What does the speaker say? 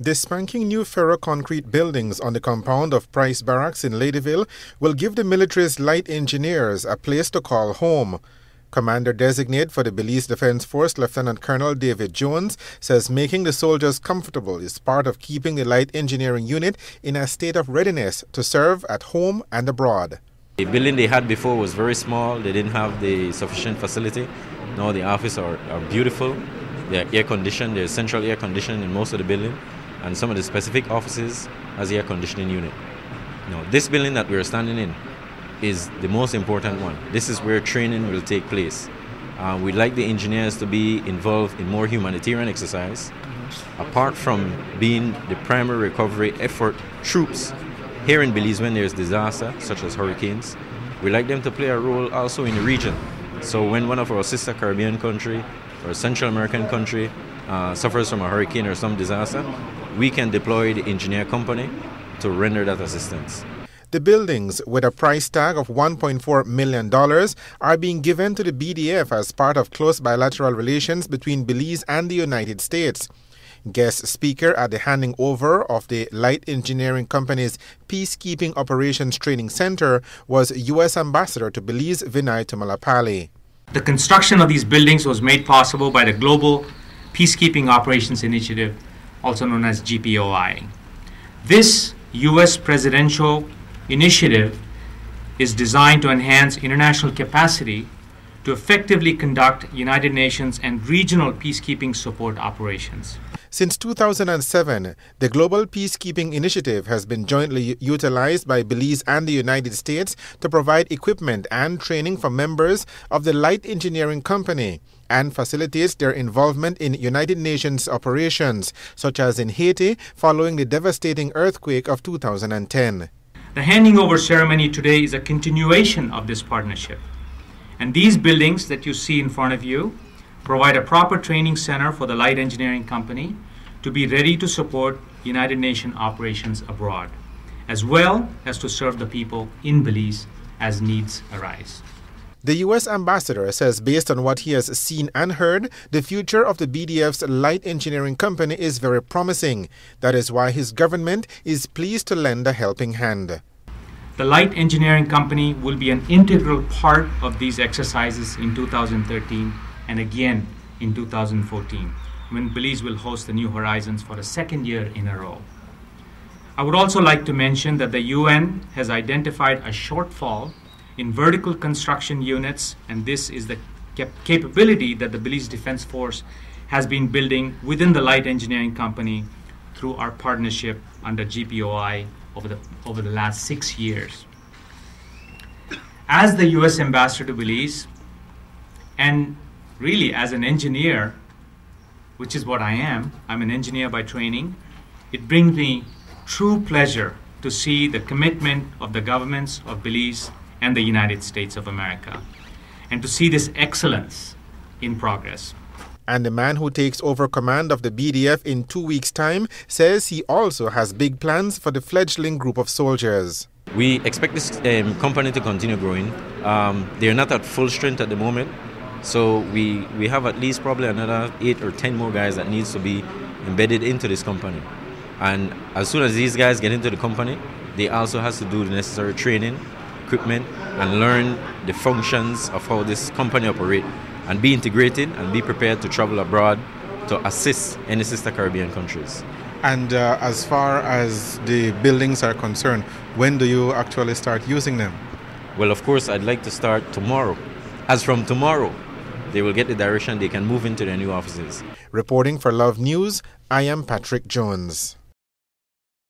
The spanking new ferroconcrete buildings on the compound of Price Barracks in Ladyville will give the military's light engineers a place to call home. Commander-designate for the Belize Defense Force, Lieutenant Colonel David Jones, says making the soldiers comfortable is part of keeping the light engineering unit in a state of readiness to serve at home and abroad. The building they had before was very small. They didn't have the sufficient facility. Now the offices are beautiful. They are air-conditioned. There's central air conditioning in most of the building. And some of the specific offices has air conditioning unit. Now, this building that we're standing in is the most important one. This is where training will take place. We'd like the engineers to be involved in more humanitarian exercise. Apart from being the primary recovery effort troops here in Belize when there's disaster, such as hurricanes, we'd like them to play a role also in the region. So when one of our sister Caribbean country or Central American country suffers from a hurricane or some disaster, we can deploy the engineer company to render that assistance. The buildings, with a price tag of $1.4 million, are being given to the BDF as part of close bilateral relations between Belize and the United States. Guest speaker at the handing over of the Light Engineering Company's Peacekeeping Operations Training Center was U.S. Ambassador to Belize, Vinay Tumalapalli. The construction of these buildings was made possible by the Global Peacekeeping Operations Initiative, also known as GPOI. This U.S. presidential initiative is designed to enhance international capacity to effectively conduct United Nations and regional peacekeeping support operations. Since 2007, the Global Peacekeeping Initiative has been jointly utilized by Belize and the United States to provide equipment and training for members of the Light Engineering Company and facilitates their involvement in United Nations operations, such as in Haiti following the devastating earthquake of 2010. The handing over ceremony today is a continuation of this partnership. And these buildings that you see in front of you provide a proper training center for the Light Engineering Company to be ready to support United Nations operations abroad, as well as to serve the people in Belize as needs arise. The U.S. Ambassador says based on what he has seen and heard, the future of the BDF's Light Engineering Company is very promising. That is why his government is pleased to lend a helping hand. The Light Engineering Company will be an integral part of these exercises in 2013 and again in 2014, when Belize will host the New Horizons for the second year in a row. I would also like to mention that the UN has identified a shortfall in vertical construction units, and this is the capability that the Belize Defense Force has been building within the Light Engineering Company through our partnership under GPOI over the last 6 years. As the U.S. Ambassador to Belize, and really as an engineer, which is what I am, I'm an engineer by training, it brings me true pleasure to see the commitment of the governments of Belize and the United States of America, and to see this excellence in progress. And the man who takes over command of the BDF in 2 weeks' time says he also has big plans for the fledgling group of soldiers. We expect this company to continue growing. They're not at full strength at the moment, so we have at least probably another 8 or 10 more guys that needs to be embedded into this company. And as soon as these guys get into the company, they also have to do the necessary training, equipment, and learn the functions of how this company operates, and be integrated and be prepared to travel abroad to assist any sister Caribbean countries. And as far as the buildings are concerned, when do you actually start using them? Well, of course, I'd like to start tomorrow. As from tomorrow, they will get the direction, they can move into their new offices. Reporting for Love News, I am Patrick Jones.